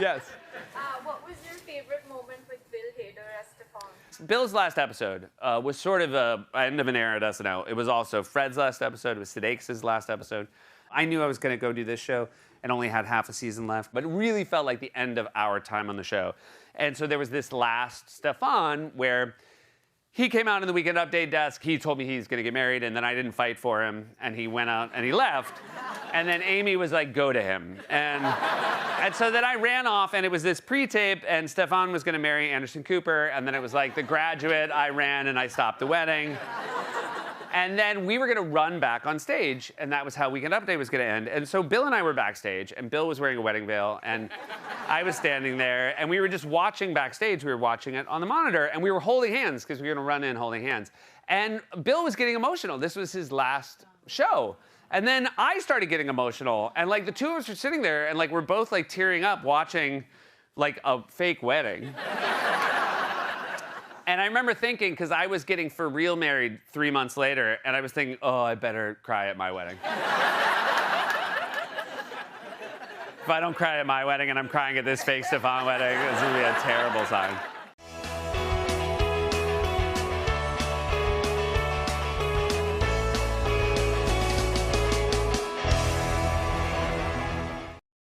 Yes. What was your favorite moment with Bill Hader as Stefan? Bill's last episode was sort of an end of an era at SNL. It was also Fred's last episode. It was Sudeikis' last episode. I knew I was going to go do this show and only had half a season left, but it really felt like the end of our time on the show. And so there was this last Stefan where he came out in the Weekend Update desk. He told me he's going to get married, and then I didn't fight for him, and he went out and he left. And then Amy was like, go to him. And so then I ran off, and it was this pre-tape, and Stefan was going to marry Anderson Cooper, and then it was like The Graduate. I ran, and I stopped the wedding. And then we were going to run back on stage, and that was how Weekend Update was going to end. And so Bill and I were backstage, and Bill was wearing a wedding veil, and I was standing there, and we were just watching backstage. We were watching it on the monitor, and we were holding hands, because we were going to run in holding hands. And Bill was getting emotional. This was his last show. And then I started getting emotional, and like the two of us were sitting there, and like we're both like tearing up watching like a fake wedding. And I remember thinking, because I was getting for real married 3 months later, and I was thinking, oh, I better cry at my wedding. If I don't cry at my wedding and I'm crying at this fake Stefan wedding, it's gonna be a terrible sign.